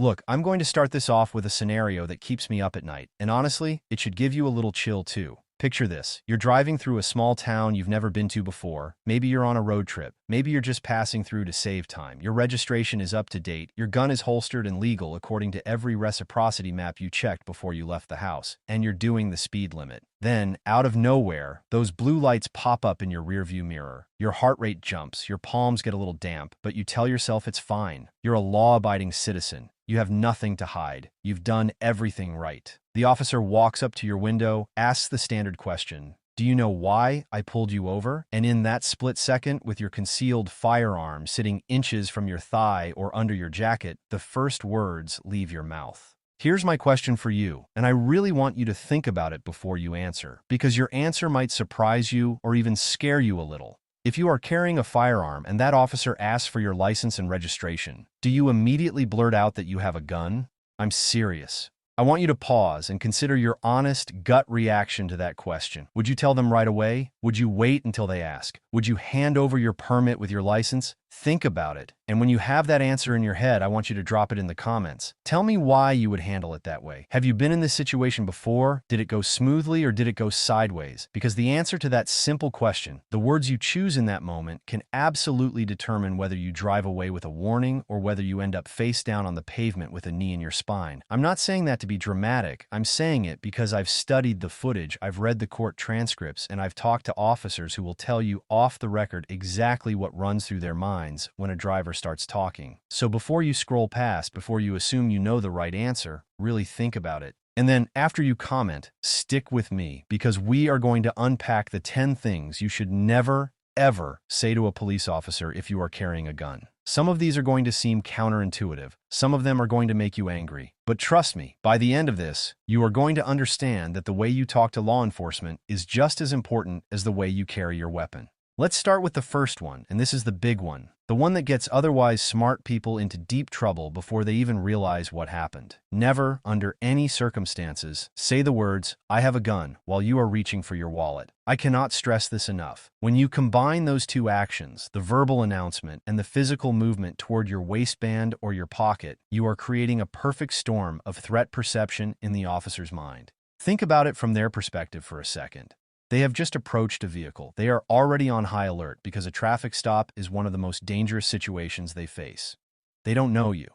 Look, I'm going to start this off with a scenario that keeps me up at night, and honestly, it should give you a little chill too. Picture this. You're driving through a small town you've never been to before. Maybe you're on a road trip. Maybe you're just passing through to save time. Your registration is up to date. Your gun is holstered and legal according to every reciprocity map you checked before you left the house. And you're doing the speed limit. Then, out of nowhere, those blue lights pop up in your rearview mirror. Your heart rate jumps. Your palms get a little damp, but you tell yourself it's fine. You're a law-abiding citizen. You have nothing to hide. You've done everything right. The officer walks up to your window, asks the standard question, "Do you know why I pulled you over?" And in that split second, with your concealed firearm sitting inches from your thigh or under your jacket, the first words leave your mouth. Here's my question for you, and I really want you to think about it before you answer, because your answer might surprise you or even scare you a little. If you are carrying a firearm and that officer asks for your license and registration, do you immediately blurt out that you have a gun? I'm serious. I want you to pause and consider your honest gut reaction to that question. Would you tell them right away? Would you wait until they ask? Would you hand over your permit with your license? Think about it. And when you have that answer in your head, I want you to drop it in the comments. Tell me why you would handle it that way. Have you been in this situation before? Did it go smoothly or did it go sideways? Because the answer to that simple question, the words you choose in that moment, can absolutely determine whether you drive away with a warning or whether you end up face down on the pavement with a knee in your spine. I'm not saying that to be dramatic. I'm saying it because I've studied the footage, I've read the court transcripts, and I've talked to officers who will tell you off the record exactly what runs through their minds when a driver starts talking. So before you scroll past, before you assume you know the right answer, really think about it. And then after you comment, stick with me, because we are going to unpack the 10 things you should never, ever say to a police officer if you are carrying a gun. Some of these are going to seem counterintuitive. Some of them are going to make you angry. But trust me, by the end of this, you are going to understand that the way you talk to law enforcement is just as important as the way you carry your weapon. Let's start with the first one, and this is the big one. The one that gets otherwise smart people into deep trouble before they even realize what happened. Never, under any circumstances, say the words, "I have a gun," while you are reaching for your wallet. I cannot stress this enough. When you combine those two actions, the verbal announcement and the physical movement toward your waistband or your pocket, you are creating a perfect storm of threat perception in the officer's mind. Think about it from their perspective for a second. They have just approached a vehicle. They are already on high alert because a traffic stop is one of the most dangerous situations they face. They don't know you.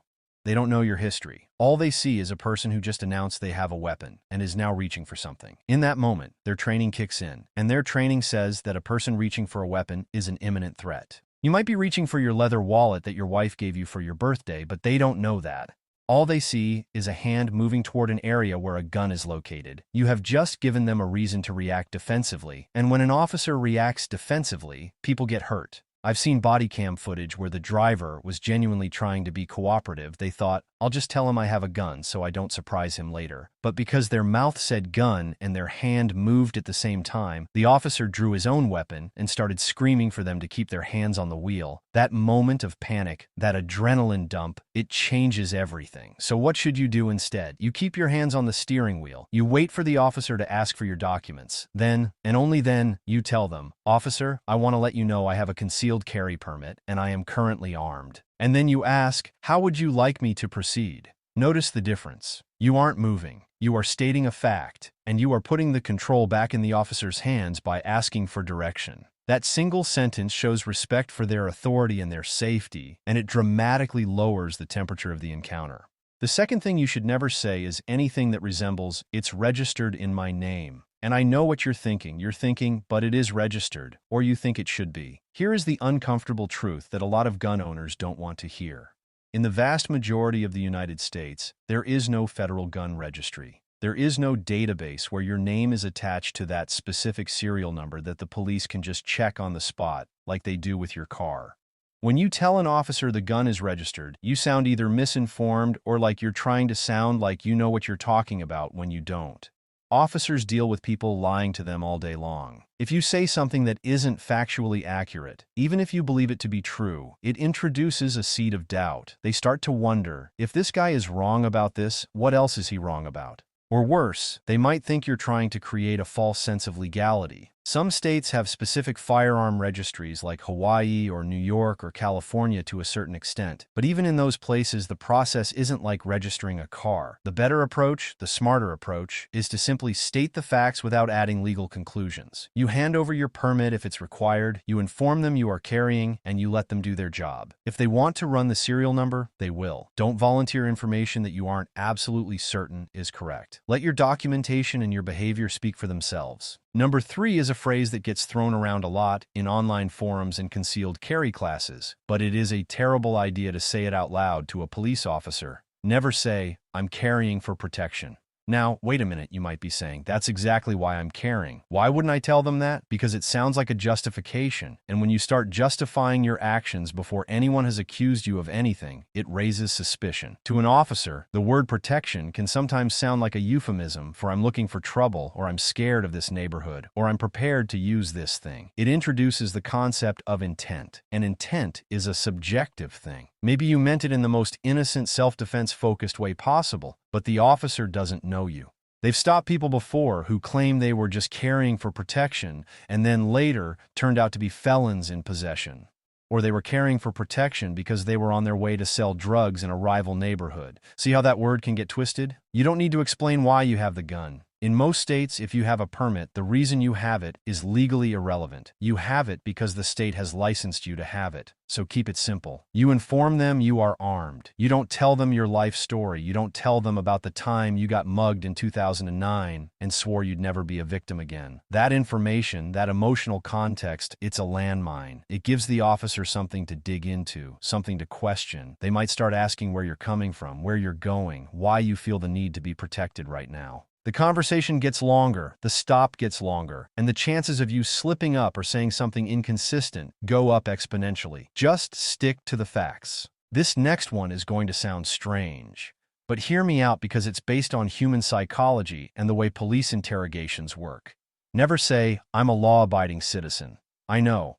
They don't know your history. All they see is a person who just announced they have a weapon and is now reaching for something. In that moment, their training kicks in, and their training says that a person reaching for a weapon is an imminent threat. You might be reaching for your leather wallet that your wife gave you for your birthday, but they don't know that. All they see is a hand moving toward an area where a gun is located. You have just given them a reason to react defensively, and when an officer reacts defensively, people get hurt. I've seen body cam footage where the driver was genuinely trying to be cooperative. They thought, "I'll just tell him I have a gun so I don't surprise him later." But because their mouth said gun and their hand moved at the same time, the officer drew his own weapon and started screaming for them to keep their hands on the wheel. That moment of panic, that adrenaline dump, it changes everything. So what should you do instead? You keep your hands on the steering wheel. You wait for the officer to ask for your documents. Then, and only then, you tell them, "Officer, I want to let you know I have a concealed carry permit and I am currently armed." And then you ask, "How would you like me to proceed?" Notice the difference. You aren't moving. You are stating a fact, and you are putting the control back in the officer's hands by asking for direction. That single sentence shows respect for their authority and their safety, and it dramatically lowers the temperature of the encounter. The second thing you should never say is anything that resembles, "It's registered in my name." And I know what you're thinking. You're thinking, "But it is registered," or you think it should be. Here is the uncomfortable truth that a lot of gun owners don't want to hear. In the vast majority of the United States, there is no federal gun registry. There is no database where your name is attached to that specific serial number that the police can just check on the spot, like they do with your car. When you tell an officer the gun is registered, you sound either misinformed or like you're trying to sound like you know what you're talking about when you don't. Officers deal with people lying to them all day long. If you say something that isn't factually accurate, even if you believe it to be true, it introduces a seed of doubt. They start to wonder, if this guy is wrong about this, what else is he wrong about? Or worse, they might think you're trying to create a false sense of legality. Some states have specific firearm registries like Hawaii or New York or California to a certain extent, but even in those places the process isn't like registering a car. The better approach, the smarter approach, is to simply state the facts without adding legal conclusions. You hand over your permit if it's required, you inform them you are carrying, and you let them do their job. If they want to run the serial number, they will. Don't volunteer information that you aren't absolutely certain is correct. Let your documentation and your behavior speak for themselves. Number 3 is a phrase that gets thrown around a lot in online forums and concealed carry classes, but it is a terrible idea to say it out loud to a police officer. Never say, "I'm carrying for protection." Now, wait a minute, you might be saying. That's exactly why I'm carrying. Why wouldn't I tell them that? Because it sounds like a justification, and when you start justifying your actions before anyone has accused you of anything, it raises suspicion. To an officer, the word protection can sometimes sound like a euphemism for "I'm looking for trouble," or "I'm scared of this neighborhood," or "I'm prepared to use this thing." It introduces the concept of intent, and intent is a subjective thing. Maybe you meant it in the most innocent, self-defense-focused way possible, but the officer doesn't know you. They've stopped people before who claim they were just carrying for protection and then later turned out to be felons in possession. Or they were carrying for protection because they were on their way to sell drugs in a rival neighborhood. See how that word can get twisted? You don't need to explain why you have the gun. In most states, if you have a permit, the reason you have it is legally irrelevant. You have it because the state has licensed you to have it. So keep it simple. You inform them you are armed. You don't tell them your life story. You don't tell them about the time you got mugged in 2009 and swore you'd never be a victim again. That information, that emotional context, it's a landmine. It gives the officer something to dig into, something to question. They might start asking where you're coming from, where you're going, why you feel the need to be protected right now. The conversation gets longer, the stop gets longer, and the chances of you slipping up or saying something inconsistent go up exponentially. Just stick to the facts. This next one is going to sound strange, but hear me out because it's based on human psychology and the way police interrogations work. Never say, "I'm a law-abiding citizen." I know,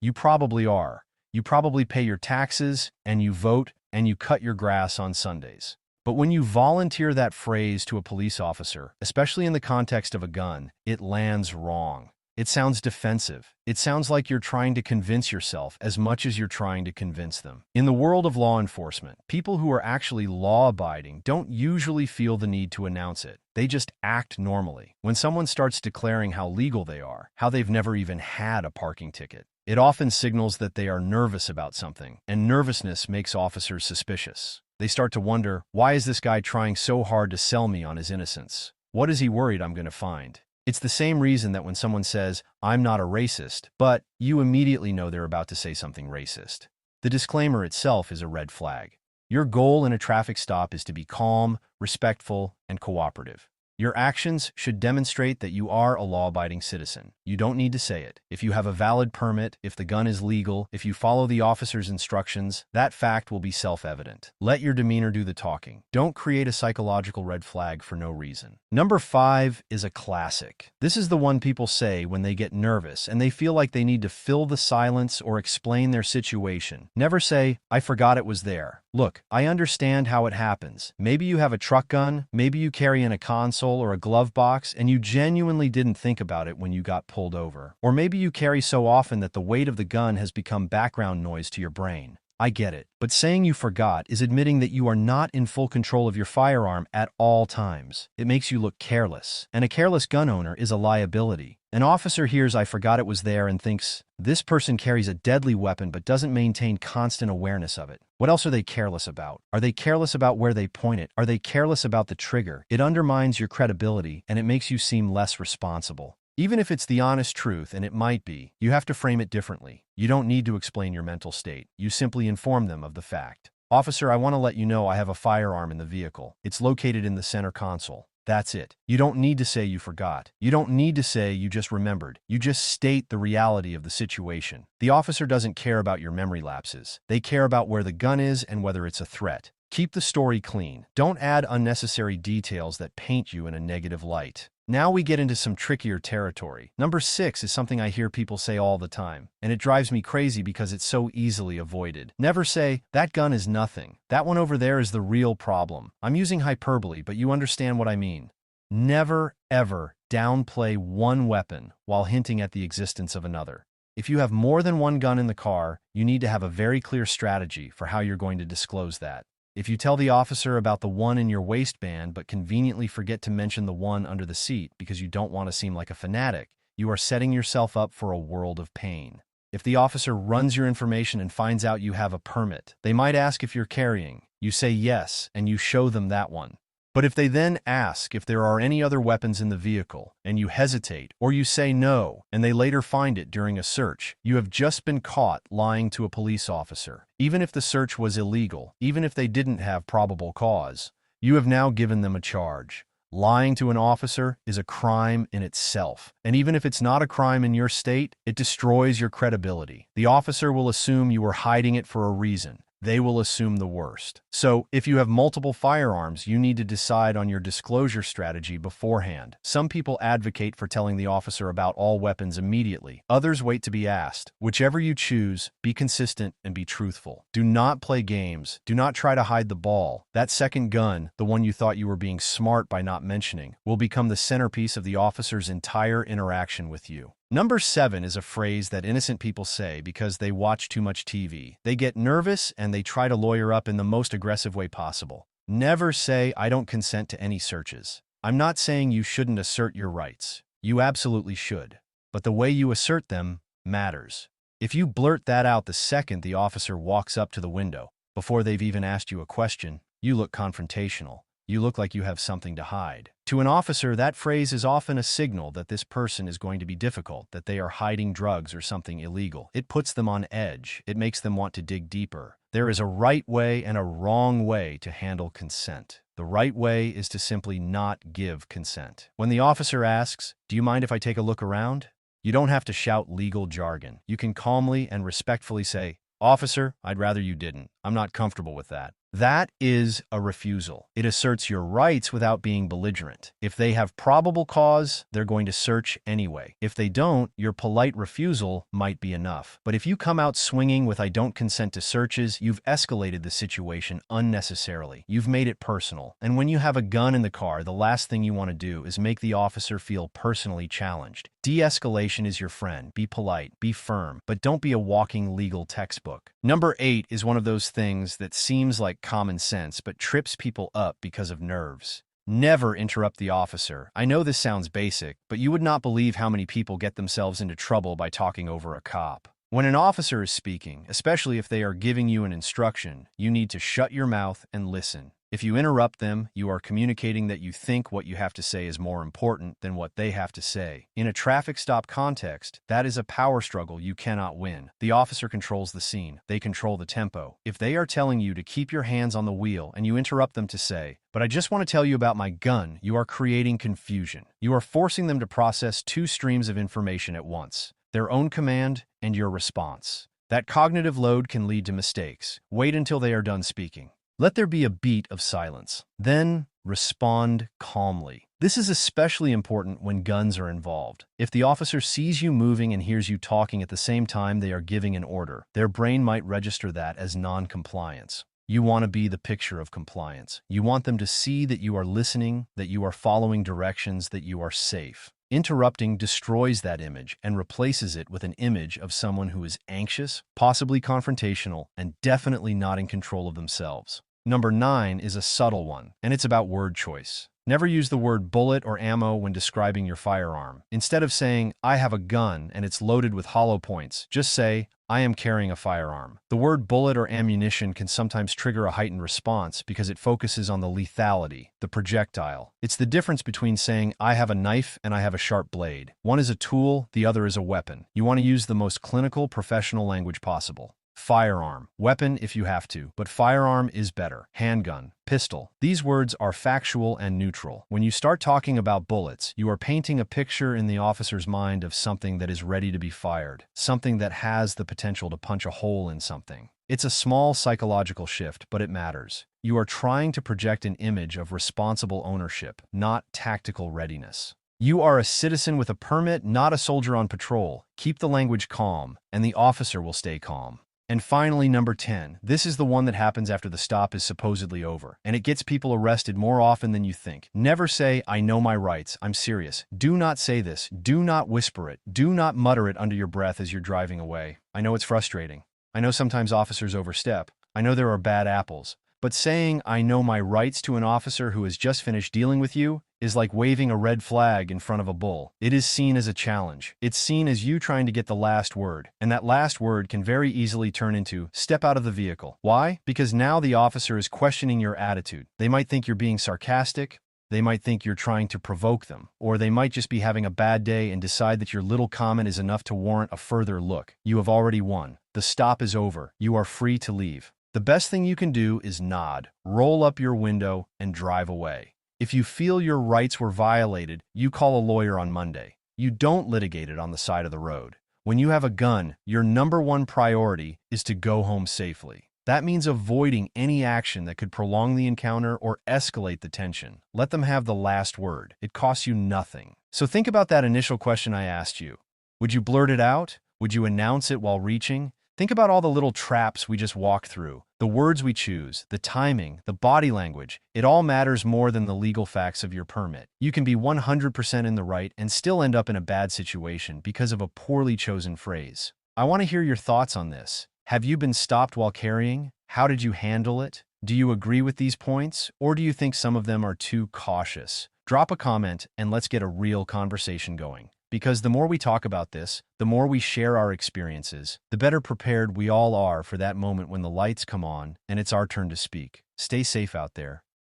you probably are. You probably pay your taxes, and you vote, and you cut your grass on Sundays. But when you volunteer that phrase to a police officer, especially in the context of a gun, it lands wrong. It sounds defensive. It sounds like you're trying to convince yourself as much as you're trying to convince them. In the world of law enforcement, people who are actually law-abiding don't usually feel the need to announce it. They just act normally. When someone starts declaring how legal they are, how they've never even had a parking ticket, it often signals that they are nervous about something, and nervousness makes officers suspicious. They start to wonder, why is this guy trying so hard to sell me on his innocence? What is he worried I'm going to find? It's the same reason that when someone says, "I'm not a racist," but you immediately know they're about to say something racist. The disclaimer itself is a red flag. Your goal in a traffic stop is to be calm, respectful, and cooperative. Your actions should demonstrate that you are a law-abiding citizen. You don't need to say it. If you have a valid permit, if the gun is legal, if you follow the officer's instructions, that fact will be self-evident. Let your demeanor do the talking. Don't create a psychological red flag for no reason. Number 5 is a classic. This is the one people say when they get nervous and they feel like they need to fill the silence or explain their situation. Never say, "I forgot it was there." Look, I understand how it happens. Maybe you have a truck gun, maybe you carry in a console or a glove box, and you genuinely didn't think about it when you got pulled over. Or maybe you carry so often that the weight of the gun has become background noise to your brain. I get it. But saying you forgot is admitting that you are not in full control of your firearm at all times. It makes you look careless, and a careless gun owner is a liability. An officer hears "I forgot it was there" and thinks, this person carries a deadly weapon but doesn't maintain constant awareness of it. What else are they careless about? Are they careless about where they point it? Are they careless about the trigger? It undermines your credibility, and it makes you seem less responsible. Even if it's the honest truth, and it might be, you have to frame it differently. You don't need to explain your mental state. You simply inform them of the fact. "Officer, I want to let you know I have a firearm in the vehicle. It's located in the center console." That's it. You don't need to say you forgot. You don't need to say you just remembered. You just state the reality of the situation. The officer doesn't care about your memory lapses. They care about where the gun is and whether it's a threat. Keep the story clean. Don't add unnecessary details that paint you in a negative light. Now we get into some trickier territory. Number 6 is something I hear people say all the time, and it drives me crazy because it's so easily avoided. Never say, "That gun is nothing. That one over there is the real problem." I'm using hyperbole, but you understand what I mean. Never, ever, downplay one weapon while hinting at the existence of another. If you have more than one gun in the car, you need to have a very clear strategy for how you're going to disclose that. If you tell the officer about the one in your waistband but conveniently forget to mention the one under the seat because you don't want to seem like a fanatic, you are setting yourself up for a world of pain. If the officer runs your information and finds out you have a permit, they might ask if you're carrying. You say yes, and you show them that one. But if they then ask if there are any other weapons in the vehicle, and you hesitate, or you say no, and they later find it during a search, you have just been caught lying to a police officer. Even if the search was illegal, even if they didn't have probable cause, you have now given them a charge. Lying to an officer is a crime in itself, and even if it's not a crime in your state, it destroys your credibility. The officer will assume you were hiding it for a reason. They will assume the worst. So, if you have multiple firearms, you need to decide on your disclosure strategy beforehand. Some people advocate for telling the officer about all weapons immediately. Others wait to be asked. Whichever you choose, be consistent and be truthful. Do not play games. Do not try to hide the ball. That second gun, the one you thought you were being smart by not mentioning, will become the centerpiece of the officer's entire interaction with you. Number 7 is a phrase that innocent people say because they watch too much TV. They get nervous and they try to lawyer up in the most aggressive way possible. Never say, "I don't consent to any searches." I'm not saying you shouldn't assert your rights. You absolutely should. But the way you assert them matters. If you blurt that out the second the officer walks up to the window, before they've even asked you a question, you look confrontational. You look like you have something to hide. To an officer, that phrase is often a signal that this person is going to be difficult, that they are hiding drugs or something illegal. It puts them on edge. It makes them want to dig deeper. There is a right way and a wrong way to handle consent. The right way is to simply not give consent. When the officer asks, "Do you mind if I take a look around?" You don't have to shout legal jargon. You can calmly and respectfully say, "Officer, I'd rather you didn't. I'm not comfortable with that." That is a refusal. It asserts your rights without being belligerent. If they have probable cause, they're going to search anyway. If they don't, your polite refusal might be enough. But if you come out swinging with "I don't consent to searches," you've escalated the situation unnecessarily. You've made it personal. And when you have a gun in the car, the last thing you want to do is make the officer feel personally challenged. De-escalation is your friend. Be polite, be firm, but don't be a walking legal textbook. Number 8 is one of those things that seems like common sense but trips people up because of nerves. Never interrupt the officer. I know this sounds basic, but you would not believe how many people get themselves into trouble by talking over a cop. When an officer is speaking, especially if they are giving you an instruction, you need to shut your mouth and listen. If you interrupt them, you are communicating that you think what you have to say is more important than what they have to say. In a traffic stop context, that is a power struggle you cannot win. The officer controls the scene. They control the tempo. If they are telling you to keep your hands on the wheel and you interrupt them to say, "But I just want to tell you about my gun," you are creating confusion. You are forcing them to process two streams of information at once: their own command and your response. That cognitive load can lead to mistakes. Wait until they are done speaking. Let there be a beat of silence. Then respond calmly. This is especially important when guns are involved. If the officer sees you moving and hears you talking at the same time they are giving an order, their brain might register that as non-compliance. You want to be the picture of compliance. You want them to see that you are listening, that you are following directions, that you are safe. Interrupting destroys that image and replaces it with an image of someone who is anxious, possibly confrontational, and definitely not in control of themselves. Number 9 is a subtle one, and it's about word choice. Never use the word bullet or ammo when describing your firearm. Instead of saying, "I have a gun and it's loaded with hollow points," just say, "I am carrying a firearm." The word bullet or ammunition can sometimes trigger a heightened response because it focuses on the lethality, the projectile. It's the difference between saying, "I have a knife and I have a sharp blade." One is a tool, the other is a weapon. You want to use the most clinical, professional language possible. Firearm, weapon if you have to, but firearm is better. Handgun, pistol. These words are factual and neutral. When you start talking about bullets, you are painting a picture in the officer's mind of something that is ready to be fired, something that has the potential to punch a hole in something. It's a small psychological shift, but it matters. You are trying to project an image of responsible ownership, not tactical readiness. You are a citizen with a permit, not a soldier on patrol. Keep the language calm, and the officer will stay calm. And finally, number 10. This is the one that happens after the stop is supposedly over, and it gets people arrested more often than you think. Never say, "I know my rights, I'm serious." Do not say this. Do not whisper it. Do not mutter it under your breath as you're driving away. I know it's frustrating. I know sometimes officers overstep. I know there are bad apples. But saying, "I know my rights" to an officer who has just finished dealing with you is like waving a red flag in front of a bull. It is seen as a challenge. It's seen as you trying to get the last word, and that last word can very easily turn into, "Step out of the vehicle." Why? Because now the officer is questioning your attitude. They might think you're being sarcastic, they might think you're trying to provoke them, or they might just be having a bad day and decide that your little comment is enough to warrant a further look. You have already won. The stop is over. You are free to leave. The best thing you can do is nod, roll up your window, and drive away. If you feel your rights were violated, you call a lawyer on Monday. You don't litigate it on the side of the road. When you have a gun, your number one priority is to go home safely. That means avoiding any action that could prolong the encounter or escalate the tension. Let them have the last word. It costs you nothing. So think about that initial question I asked you. Would you blurt it out? Would you announce it while reaching? Think about all the little traps we just walked through. The words we choose, the timing, the body language, it all matters more than the legal facts of your permit. You can be 100% in the right and still end up in a bad situation because of a poorly chosen phrase. I want to hear your thoughts on this. Have you been stopped while carrying? How did you handle it? Do you agree with these points, or do you think some of them are too cautious? Drop a comment and let's get a real conversation going. Because the more we talk about this, the more we share our experiences, the better prepared we all are for that moment when the lights come on and it's our turn to speak. Stay safe out there.